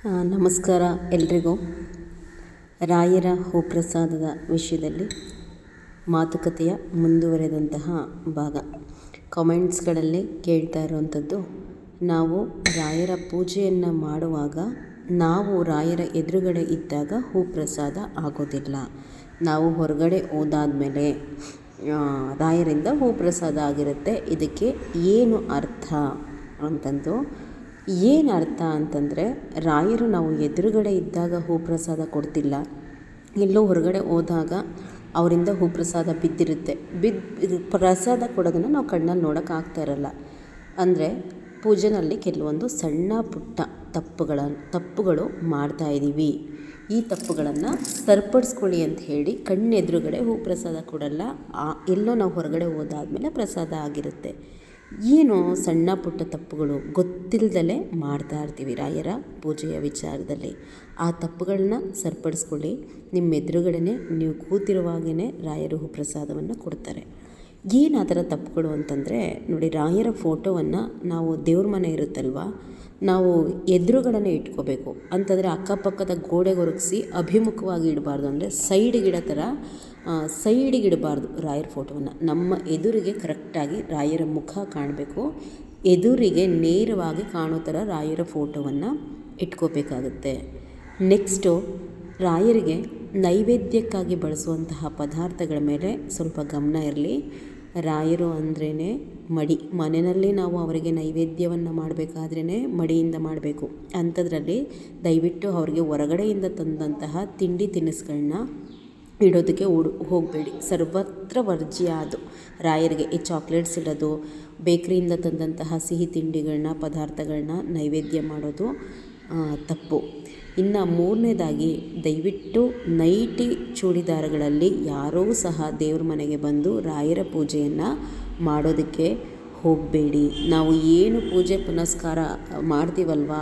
ನಮಸ್ಕಾರ ಎಲ್ರಿಗೂ. ರಾಯರ ಹೂಪ್ರಸಾದದ ವಿಷಯದಲ್ಲಿ ಮಾತುಕತೆಯ ಮುಂದುವರೆದಂತಹ ಭಾಗ. ಕಾಮೆಂಟ್ಸ್ಗಳಲ್ಲಿ ಕೇಳ್ತಾ ಇರುವಂಥದ್ದು, ನಾವು ರಾಯರ ಪೂಜೆಯನ್ನು ಮಾಡುವಾಗ ನಾವು ರಾಯರ ಎದುರುಗಡೆ ಇದ್ದಾಗ ಹೂಪ್ರಸಾದ ಆಗೋದಿಲ್ಲ. ನಾವು ಹೊರಗಡೆ ಹೋದಾದ್ಮೇಲೆ ರಾಯರಿಂದ ಹೂಪ್ರಸಾದ ಆಗಿರುತ್ತೆ. ಇದಕ್ಕೆ ಏನು ಅರ್ಥ ಅಂತಂದು ಏನು ಅರ್ಥ ಅಂತಂದರೆ, ರಾಯರು ನಾವು ಎದುರುಗಡೆ ಇದ್ದಾಗ ಹೂಪ್ರಸಾದ ಕೊಡ್ತಿಲ್ಲ, ಎಲ್ಲೋ ಹೊರಗಡೆ ಹೋದಾಗ ಅವರಿಂದ ಹೂಪ್ರಸಾದ ಬಿದ್ದಿರುತ್ತೆ. ಪ್ರಸಾದ ಕೊಡೋದನ್ನು ನಾವು ಕಣ್ಣಲ್ಲಿ ನೋಡೋಕ್ಕಾಗ್ತಾ ಇರಲ್ಲ. ಅಂದರೆ ಪೂಜೆನಲ್ಲಿ ಕೆಲವೊಂದು ಸಣ್ಣ ಪುಟ್ಟ ತಪ್ಪುಗಳು ಮಾಡ್ತಾಯಿದ್ದೀವಿ. ಈ ತಪ್ಪುಗಳನ್ನು ಸರಿಪಡಿಸ್ಕೊಳ್ಳಿ ಅಂತ ಹೇಳಿ ಕಣ್ಣೆದುರುಗಡೆ ಹೂಪ್ರಸಾದ ಕೊಡಲ್ಲ, ಎಲ್ಲೋ ನಾವು ಹೊರಗಡೆ ಹೋದಾದ್ಮೇಲೆ ಪ್ರಸಾದ ಆಗಿರುತ್ತೆ. ಏನು ಸಣ್ಣ ಪುಟ್ಟ ತಪ್ಪುಗಳು ಗೊತ್ತಿಲ್ಲದಲೇ ಮಾಡ್ತಾ ಇರ್ತೀವಿ ರಾಯರ ಪೂಜೆಯ ವಿಚಾರದಲ್ಲಿ. ಆ ತಪ್ಪುಗಳನ್ನ ಸರಿಪಡಿಸ್ಕೊಳ್ಳಿ. ನಿಮ್ಮ ಎದುರುಗಡೆ ನೀವು ಕೂತಿರುವಾಗೇ ರಾಯರು ಹೂಪ್ರಸಾದವನ್ನು ಕೊಡ್ತಾರೆ. ಏನು ಆ ಥರ ತಪ್ಪುಗಳು ಅಂತಂದರೆ ನೋಡಿ, ರಾಯರ ಫೋಟೋವನ್ನು ನಾವು ದೇವ್ರ ಮನೆ ಇರುತ್ತಲ್ವ, ನಾವು ಎದುರುಗಡೆ ಇಟ್ಕೋಬೇಕು. ಅಂತಂದರೆ ಅಕ್ಕಪಕ್ಕದ ಗೋಡೆಗೆ ಒರಗಿಸಿ ಅಭಿಮುಖವಾಗಿ ಇಡಬಾರ್ದು. ಅಂದರೆ ಸೈಡಿಗಿಡೋ ಥರ ಸೈಡಿಗಿಡಬಾರ್ದು ರಾಯರ ಫೋಟೋವನ್ನು. ನಮ್ಮ ಎದುರಿಗೆ ಕರೆಕ್ಟಾಗಿ ರಾಯರ ಮುಖ ಕಾಣಬೇಕು. ಎದುರಿಗೆ ನೇರವಾಗಿ ಕಾಣೋ ಥರ ರಾಯರ ಫೋಟೋವನ್ನು ಇಟ್ಕೋಬೇಕಾಗುತ್ತೆ. ನೆಕ್ಸ್ಟು, ರಾಯರಿಗೆ ನೈವೇದ್ಯಕ್ಕಾಗಿ ಬಳಸುವಂತಹ ಪದಾರ್ಥಗಳ ಮೇಲೆ ಸ್ವಲ್ಪ ಗಮನ ಇರಲಿ. ರಾಯರು ಅಂದ್ರೇ ಮಡಿ. ಮನೆಯಲ್ಲಿ ನಾವು ಅವರಿಗೆ ನೈವೇದ್ಯವನ್ನು ಮಾಡಬೇಕಾದ್ರೇ ಮಡಿಯಿಂದ ಮಾಡಬೇಕು. ಅಂಥದ್ರಲ್ಲಿ ದಯವಿಟ್ಟು ಅವರಿಗೆ ಹೊರಗಡೆಯಿಂದ ತಂದಂತಹ ತಿಂಡಿ ತಿನಿಸುಗಳನ್ನ ಇಡೋದಕ್ಕೆ ಹೋಗಬೇಡಿ. ಸರ್ವತ್ರ ವರ್ಜ್ಯ ಅದು. ರಾಯರಿಗೆ ಈ ಚಾಕ್ಲೇಟ್ಸ್ ಇಡೋದು, ಬೇಕ್ರಿಯಿಂದ ತಂದಂತಹ ಸಿಹಿ ತಿಂಡಿಗಳನ್ನ ಪದಾರ್ಥಗಳನ್ನ ನೈವೇದ್ಯ ಮಾಡೋದು ತಪ್ಪು. ಇನ್ನು ಮೂರನೇದಾಗಿ, ದಯವಿಟ್ಟು ನೈಟಿ ಚೂಡಿದಾರಗಳಲ್ಲಿ ಯಾರೂ ಸಹ ದೇವ್ರ ಮನೆಗೆ ಬಂದು ರಾಯರ ಪೂಜೆಯನ್ನು ಮಾಡೋದಕ್ಕೆ ಹೋಗಬೇಡಿ. ನಾವು ಏನು ಪೂಜೆ ಪುನಸ್ಕಾರ ಮಾಡ್ತೀವಲ್ವ,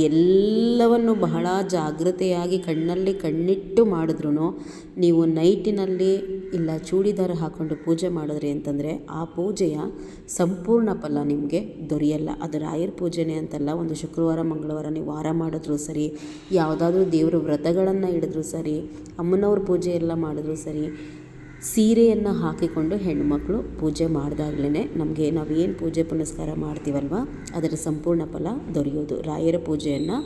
ಎಲ್ಲವನ್ನು ಬಹಳ ಜಾಗ್ರತೆಯಾಗಿ ಕಣ್ಣಲ್ಲಿ ಕಣ್ಣಿಟ್ಟು ಮಾಡಿದ್ರೂ ನೀವು ನೈಟಿನಲ್ಲಿ ಇಲ್ಲ ಚೂಡಿದಾರ ಹಾಕ್ಕೊಂಡು ಪೂಜೆ ಮಾಡಿದ್ರಿ ಅಂತಂದರೆ ಆ ಪೂಜೆಯ ಸಂಪೂರ್ಣ ಫಲ ನಿಮಗೆ ದೊರೆಯಲ್ಲ. ಅದು ರಾಯರ ಪೂಜೆನೇ ಅಂತಲ್ಲ, ಒಂದು ಶುಕ್ರವಾರ ಮಂಗಳವಾರ ನೀವು ವಾರ ಮಾಡಿದ್ರೂ ಸರಿ, ಯಾವುದಾದ್ರೂ ದೇವ್ರ ವ್ರತಗಳನ್ನು ಹಿಡಿದ್ರೂ ಸರಿ, ಅಮ್ಮನವ್ರ ಪೂಜೆ ಎಲ್ಲ ಮಾಡಿದ್ರೂ ಸರಿ, ಸೀರೆಯನ್ನು ಹಾಕಿಕೊಂಡು ಹೆಣ್ಣುಮಕ್ಕಳು ಪೂಜೆ ಮಾಡಿದಾಗಲೇ ನಮಗೆ ನಾವೇನು ಪೂಜೆ ಪುನಸ್ಕಾರ ಮಾಡ್ತೀವಲ್ವ ಅದರ ಸಂಪೂರ್ಣ ಫಲ ದೊರೆಯೋದು. ರಾಯರ ಪೂಜೆಯನ್ನು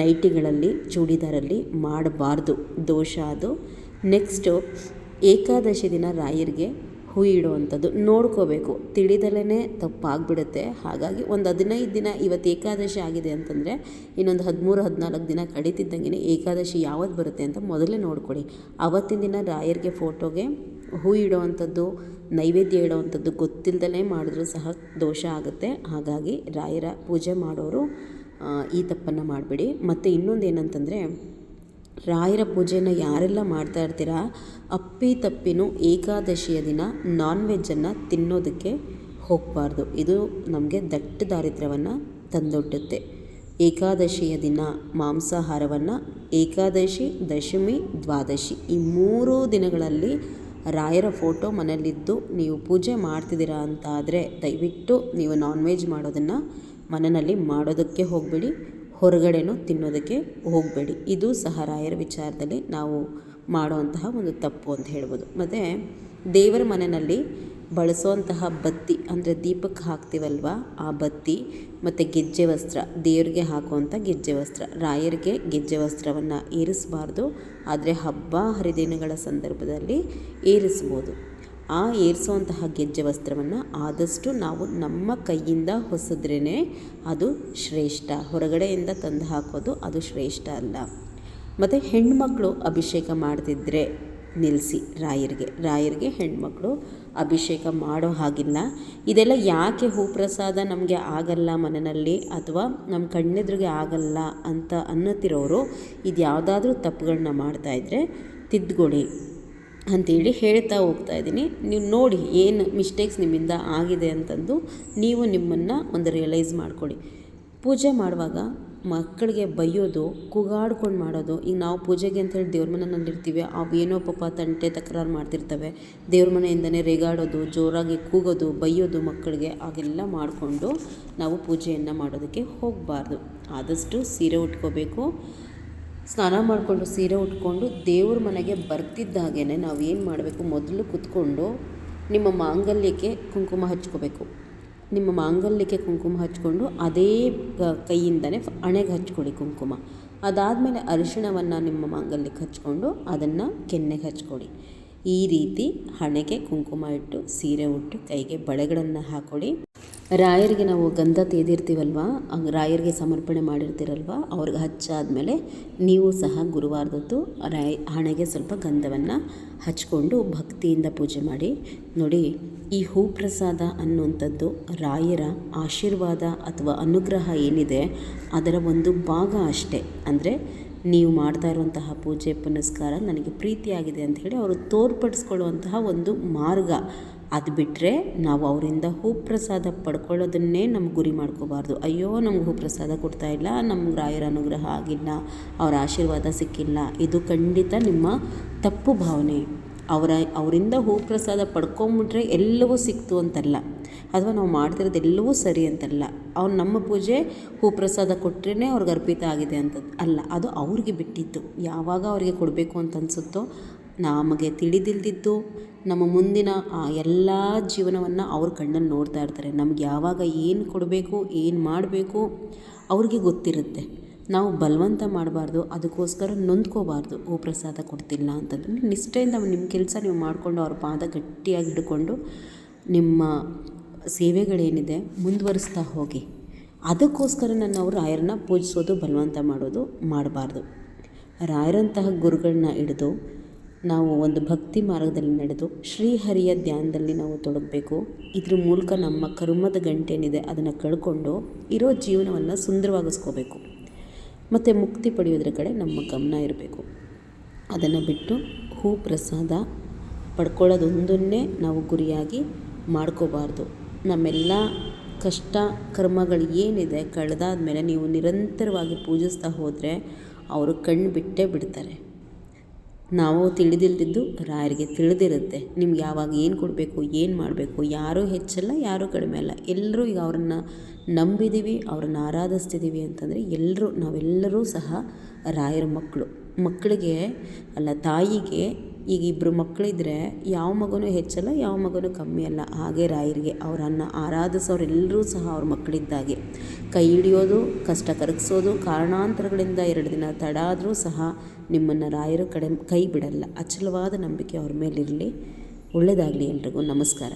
ನೈಟಿಗಳಲ್ಲಿ ಚೂಡಿದಾರಲ್ಲಿ ಮಾಡಬಾರ್ದು, ದೋಷ ಅದು. ನೆಕ್ಸ್ಟು, ಏಕಾದಶಿ ದಿನ ರಾಯರಿಗೆ ಹೂ ಇಡುವಂಥದ್ದು ನೋಡ್ಕೋಬೇಕು. ತಿಳಿದಲೇ ತಪ್ಪಾಗ್ಬಿಡುತ್ತೆ. ಹಾಗಾಗಿ ಒಂದು 15 ದಿನ, ಇವತ್ತು ಏಕಾದಶಿ ಆಗಿದೆ ಅಂತಂದರೆ ಇನ್ನೊಂದು 13-14 ದಿನ ಕಡಿತಿದ್ದಂಗೆ ಏಕಾದಶಿ ಯಾವತ್ತು ಬರುತ್ತೆ ಅಂತ ಮೊದಲೇ ನೋಡ್ಕೊಳ್ಳಿ. ಆವತ್ತಿನ ದಿನ ರಾಯರಿಗೆ ಫೋಟೋಗೆ ಹೂ ಇಡೋವಂಥದ್ದು, ನೈವೇದ್ಯ ಇಡೋವಂಥದ್ದು ಗೊತ್ತಿಲ್ಲದಲೇ ಮಾಡಿದ್ರೂ ಸಹ ದೋಷ ಆಗುತ್ತೆ. ಹಾಗಾಗಿ ರಾಯರ ಪೂಜೆ ಮಾಡೋರು ಈ ತಪ್ಪನ್ನು ಮಾಡಬೇಡಿ. ಮತ್ತು ಇನ್ನೊಂದು ಏನಂತಂದರೆ, ರಾಯರ ಪೂಜೆಯನ್ನು ಯಾರೆಲ್ಲ ಮಾಡ್ತಾ ಇರ್ತೀರಾ, ಅಪ್ಪಿತಪ್ಪಿನೂ ಏಕಾದಶಿಯ ದಿನ ನಾನ್ ವೆಜ್ಜನ್ನು ತಿನ್ನೋದಕ್ಕೆ ಹೋಗಬಾರ್ದು. ಇದು ನಮಗೆ ದಟ್ಟ ದಾರಿದ್ರ್ಯವನ್ನು ತಂದೊಡ್ಡುತ್ತೆ. ಏಕಾದಶಿಯ ದಿನ ಮಾಂಸಾಹಾರವನ್ನು ಏಕಾದಶಿ, ದಶಮಿ, ದ್ವಾದಶಿ ಈ 3 ದಿನಗಳಲ್ಲಿ ರಾಯರ ಫೋಟೋ ಮನೆಯಲ್ಲಿದ್ದು ನೀವು ಪೂಜೆ ಮಾಡ್ತಿದ್ದೀರಾ ಅಂತ ಆದರೆ ದಯವಿಟ್ಟು ನೀವು ನಾನ್ ವೆಜ್ ಮಾಡೋದನ್ನು ಮನೆಯಲ್ಲಿ ಮಾಡೋದಕ್ಕೆ ಹೋಗಬೇಡಿ, ಹೊರಗಡೆನೂ ತಿನ್ನೋದಕ್ಕೆ ಹೋಗಬೇಡಿ. ಇದು ಸಹ ರಾಯರ ವಿಚಾರದಲ್ಲಿ ನಾವು ಮಾಡುವಂತಹ ಒಂದು ತಪ್ಪು ಅಂತ ಹೇಳ್ಬೋದು. ಮತ್ತು ದೇವರ ಮನೆಯಲ್ಲಿ ಬಳಸುವಂತಹ ಬತ್ತಿ, ಅಂದರೆ ದೀಪಕ್ಕೆ ಹಾಕ್ತೀವಲ್ವ ಆ ಬತ್ತಿ, ಮತ್ತು ಗೆಜ್ಜೆ ವಸ್ತ್ರ, ದೇವರಿಗೆ ಹಾಕುವಂಥ ಗೆಜ್ಜೆ ವಸ್ತ್ರ, ರಾಯರಿಗೆ ಗೆಜ್ಜೆ ವಸ್ತ್ರವನ್ನು ಏರಿಸಬಾರ್ದು. ಆದರೆ ಹಬ್ಬ ಹರಿದಿನಗಳ ಸಂದರ್ಭದಲ್ಲಿ ಏರಿಸ್ಬೋದು. ಆ ಏರಿಸುವಂತಹ ಗೆಜ್ಜೆ ವಸ್ತ್ರವನ್ನು ಆದಷ್ಟು ನಾವು ನಮ್ಮ ಕೈಯಿಂದ ಹೊಸದ್ರೇ ಅದು ಶ್ರೇಷ್ಠ. ಹೊರಗಡೆಯಿಂದ ತಂದು ಹಾಕೋದು ಅದು ಶ್ರೇಷ್ಠ ಅಲ್ಲ. ಮತ್ತು ಹೆಣ್ಮಕ್ಳು ಅಭಿಷೇಕ ಮಾಡ್ತಿದ್ರೆ ನಿಲ್ಲಿಸಿ. ರಾಯರಿಗೆ ಹೆಣ್ಮಕ್ಳು ಅಭಿಷೇಕ ಮಾಡೋ ಹಾಗಿಲ್ಲ. ಇದೆಲ್ಲ ಯಾಕೆ ಹೂಪ್ರಸಾದ ನಮಗೆ ಆಗಲ್ಲ ಮನೆಯಲ್ಲಿ, ಅಥವಾ ನಮ್ಮ ಕಣ್ಣೆದುರಿಗೆ ಆಗಲ್ಲ ಅಂತ ಅನ್ನುತ್ತಿರೋರು ಇದು ಯಾವುದಾದ್ರೂ ತಪ್ಪುಗಳನ್ನ ಮಾಡ್ತಾಯಿದ್ರೆ ತಿದ್ದುಕೊಳ್ಳಿ ಅಂಥೇಳಿ ಹೇಳ್ತಾ ಹೋಗ್ತಾ ಇದ್ದೀನಿ. ನೀವು ನೋಡಿ ಏನು ಮಿಸ್ಟೇಕ್ಸ್ ನಿಮ್ಮಿಂದ ಆಗಿದೆ ಅಂತಂದು ನೀವು ನಿಮ್ಮನ್ನು ಒಂದು ರಿಯಲೈಸ್ ಮಾಡ್ಕೊಳ್ಳಿ. ಪೂಜೆ ಮಾಡುವಾಗ ಮಕ್ಕಳಿಗೆ ಬೈಯೋದು, ಕೂಗಾಡ್ಕೊಂಡು ಮಾಡೋದು. ಈಗ ನಾವು ಪೂಜೆಗೆ ಅಂತೇಳಿ ದೇವ್ರ ಮನೆಯಲ್ಲಿರ್ತೀವಿ, ಅವು ಏನೋ ಪಾಪ ತಂಟೆ ತಕರಾರು ಮಾಡ್ತಿರ್ತವೆ. ದೇವ್ರ ಮನೆಯಿಂದನೇ ರೇಗಾಡೋದು, ಜೋರಾಗಿ ಕೂಗೋದು, ಬೈಯೋದು ಮಕ್ಕಳಿಗೆ, ಹಾಗೆಲ್ಲ ಮಾಡಿಕೊಂಡು ನಾವು ಪೂಜೆಯನ್ನು ಮಾಡೋದಕ್ಕೆ ಹೋಗಬಾರ್ದು. ಆದಷ್ಟು ಸೀರೆ ಉಟ್ಕೋಬೇಕು. ಸ್ನಾನ ಮಾಡಿಕೊಂಡು ಸೀರೆ ಉಟ್ಕೊಂಡು ದೇವ್ರ ಮನೆಗೆ ಬರ್ತಿದ್ದಾಗೇ ನಾವು ಏನು ಮಾಡಬೇಕು, ಮೊದಲು ಕೂತ್ಕೊಂಡು ನಿಮ್ಮ ಮಾಂಗಲ್ಯಕ್ಕೆ ಕುಂಕುಮ ಹಚ್ಕೋಬೇಕು. ನಿಮ್ಮ ಮಾಂಗಲ್ಯಕ್ಕೆ ಕುಂಕುಮ ಹಚ್ಕೊಂಡು ಅದೇ ಕೈಯಿಂದನೇ ಹಣೆಗೆ ಹಚ್ಕೊಳ್ಳಿ ಕುಂಕುಮ. ಅದಾದಮೇಲೆ ಅರಿಶಿಣವನ್ನು ನಿಮ್ಮ ಮಾಂಗಲ್ಯಕ್ಕೆ ಹಚ್ಕೊಂಡು ಅದನ್ನು ಕೆನ್ನೆಗೆ ಹಚ್ಕೊಳ್ಳಿ. ಈ ರೀತಿ ಹಣೆಗೆ ಕುಂಕುಮ ಇಟ್ಟು ಸೀರೆ ಉಟ್ಟು ಕೈಗೆ ಬಳೆಗಳನ್ನು ಹಾಕೊಳ್ಳಿ. ರಾಯರಿಗೆ ನಾವು ಗಂಧ ತೆಗೆದಿರ್ತೀವಲ್ವ, ರಾಯರಿಗೆ ಸಮರ್ಪಣೆ ಮಾಡಿರ್ತೀರಲ್ವ, ಅವ್ರಿಗೆ ಹಚ್ಚಾದಮೇಲೆ ನೀವು ಸಹ ಗುರುವಾರದೊತ್ತು ಹಣೆಗೆ ಸ್ವಲ್ಪ ಗಂಧವನ್ನು ಹಚ್ಕೊಂಡು ಭಕ್ತಿಯಿಂದ ಪೂಜೆ ಮಾಡಿ. ನೋಡಿ, ಈ ಹೂ ಪ್ರಸಾದ ಅನ್ನುವಂಥದ್ದು ರಾಯರ ಆಶೀರ್ವಾದ ಅಥವಾ ಅನುಗ್ರಹ ಏನಿದೆ ಅದರ ಒಂದು ಭಾಗ ಅಷ್ಟೇ. ಅಂದರೆ ನೀವು ಮಾಡ್ತಾ ಇರುವಂತಹ ಪೂಜೆ ಪುನಸ್ಕಾರ ನನಗೆ ಪ್ರೀತಿಯಾಗಿದೆ ಅಂಥೇಳಿ ಅವರು ತೋರ್ಪಡಿಸ್ಕೊಳ್ಳುವಂತಹ ಒಂದು ಮಾರ್ಗ. ಅದು ಬಿಟ್ಟರೆ ನಾವು ಅವರಿಂದ ಹೂ ಪ್ರಸಾದ ಪಡ್ಕೊಳ್ಳೋದನ್ನೇ ನಮ್ಗೆ ಗುರಿ ಮಾಡ್ಕೋಬಾರ್ದು. ಅಯ್ಯೋ ನಮ್ಗೆ ಹೂ ಪ್ರಸಾದ ಕೊಡ್ತಾಯಿಲ್ಲ, ನಮ್ಗೆ ರಾಯರ ಅನುಗ್ರಹ ಆಗಿಲ್ಲ, ಅವರ ಆಶೀರ್ವಾದ ಸಿಕ್ಕಿಲ್ಲ, ಇದು ಖಂಡಿತ ನಿಮ್ಮ ತಪ್ಪು ಭಾವನೆ. ಅವರಿಂದ ಹೂ ಪ್ರಸಾದ ಪಡ್ಕೊಂಬಿಟ್ರೆ ಎಲ್ಲವೂ ಸಿಕ್ತು ಅಂತಲ್ಲ, ಅಥವಾ ನಾವು ಮಾಡ್ತಿರೋದು ಎಲ್ಲವೂ ಸರಿ ಅಂತಲ್ಲ. ಅವ್ರು ನಮ್ಮ ಪೂಜೆ ಹೂ ಪ್ರಸಾದ ಕೊಟ್ಟರೆ ಅವ್ರಿಗೆ ಅರ್ಪಿತ ಆಗಿದೆ ಅಂತ ಅಲ್ಲ, ಅದು ಅವ್ರಿಗೆ ಬಿಟ್ಟಿದ್ದು. ಯಾವಾಗ ಅವರಿಗೆ ಕೊಡಬೇಕು ಅಂತ ಅನಿಸುತ್ತೋ, ನಮಗೆ ತಿಳಿದಿಲ್ದಿದ್ದು ನಮ್ಮ ಮುಂದಿನ ಎಲ್ಲ ಜೀವನವನ್ನು ಅವ್ರ ಕಣ್ಣಲ್ಲಿ ನೋಡ್ತಾ ಇರ್ತಾರೆ. ನಮ್ಗೆ ಯಾವಾಗ ಏನು ಕೊಡಬೇಕು, ಏನು ಮಾಡಬೇಕು ಅವ್ರಿಗೆ ಗೊತ್ತಿರುತ್ತೆ. ನಾವು ಬಲವಂತ ಮಾಡಬಾರ್ದು, ಅದಕ್ಕೋಸ್ಕರ ನೊಂದ್ಕೋಬಾರ್ದು. ಹೂ ಪ್ರಸಾದ ಕೊಡ್ತಿಲ್ಲ ಅಂತಂದ್ರೆ ನಿಷ್ಠೆಯಿಂದ ನಿಮ್ಮ ಕೆಲಸ ನೀವು ಮಾಡಿಕೊಂಡು ಅವ್ರ ಪಾದ ಗಟ್ಟಿಯಾಗಿ ಹಿಡ್ಕೊಂಡು ನಿಮ್ಮ ಸೇವೆಗಳೇನಿದೆ ಮುಂದುವರಿಸ್ತಾ ಹೋಗಿ. ಅದಕ್ಕೋಸ್ಕರ ನಾವು ರಾಯರನ್ನ ಪೂಜಿಸೋದು, ಬಲವಂತ ಮಾಡೋದು ಮಾಡಬಾರ್ದು. ರಾಯರಂತಹ ಗುರುಗಳನ್ನ ಹಿಡಿದು ನಾವು ಒಂದು ಭಕ್ತಿ ಮಾರ್ಗದಲ್ಲಿ ನಡೆದು ಶ್ರೀಹರಿಯ ಧ್ಯಾನದಲ್ಲಿ ನಾವು ತೊಡಗಬೇಕು. ಇದ್ರ ಮೂಲಕ ನಮ್ಮ ಕರ್ಮದ ಗಂಟೇನಿದೆ ಅದನ್ನು ಕಳ್ಕೊಂಡು ಇರೋ ಜೀವನವನ್ನು ಸುಂದರವಾಗಿಸ್ಕೋಬೇಕು. ಮತ್ತು ಮುಕ್ತಿ ಪಡೆಯೋದ್ರ ಕಡೆ ನಮ್ಮ ಗಮನ ಇರಬೇಕು. ಅದನ್ನು ಬಿಟ್ಟು ಹೂ ಪ್ರಸಾದ ಪಡ್ಕೊಳ್ಳೋದೊಂದನ್ನೇ ನಾವು ಗುರಿಯಾಗಿ ಮಾಡ್ಕೋಬಾರ್ದು. ನಮ್ಮೆಲ್ಲ ಕಷ್ಟ ಕರ್ಮಗಳು ಏನಿದೆ ಕಳೆದಾದ್ಮೇಲೆ ನೀವು ನಿರಂತರವಾಗಿ ಪೂಜಿಸ್ತಾ ಹೋದರೆ ಅವರು ಕಣ್ಣು ಬಿಟ್ಟೇ ಬಿಡ್ತಾರೆ. ನಾವು ತಿಳಿದಿಲ್ದಿದ್ದು ರಾಯರಿಗೆ ತಿಳಿದಿರುತ್ತೆ. ನಿಮ್ಗೆ ಯಾವಾಗ ಏನು ಕೊಡಬೇಕು, ಏನು ಮಾಡಬೇಕು, ಯಾರೂ ಹೆಚ್ಚಲ್ಲ, ಯಾರೂ ಕಡಿಮೆ ಅಲ್ಲ. ಎಲ್ಲರೂ ಈಗ ಅವ್ರನ್ನ ನಂಬಿದ್ದೀವಿ, ಅವ್ರನ್ನ ಆರಾಧಿಸ್ತಿದ್ದೀವಿ ಅಂತಂದರೆ ನಾವೆಲ್ಲರೂ ಸಹ ರಾಯರ ಮಕ್ಕಳಿಗೆ ಅಲ್ಲ, ತಾಯಿಗೆ ಈಗ ಇಬ್ಬರು ಮಕ್ಕಳಿದ್ರೆ ಯಾವ ಮಗನೂ ಹೆಚ್ಚಲ್ಲ, ಯಾವ ಮಗನೂ ಕಮ್ಮಿ ಅಲ್ಲ. ಹಾಗೆ ರಾಯರಿಗೆ ಅವರನ್ನು ಆರಾಧಿಸೋರೆಲ್ಲರೂ ಸಹ ಅವ್ರ ಮಕ್ಕಳಿದ್ದಾಗೆ. ಕೈ ಹಿಡಿಯೋದು, ಕಷ್ಟ ಕರಗಿಸೋದು, ಕಾರಣಾಂತರಗಳಿಂದ 2 ದಿನ ತಡ ಆದರೂ ಸಹ ನಿಮ್ಮನ್ನು ರಾಯರ ಕಡೆ ಕೈ ಬಿಡಲ್ಲ. ಅಚಲವಾದ ನಂಬಿಕೆ ಅವ್ರ ಮೇಲಿರಲಿ. ಒಳ್ಳೆಯದಾಗಲಿ ಎಲ್ರಿಗೂ. ನಮಸ್ಕಾರ.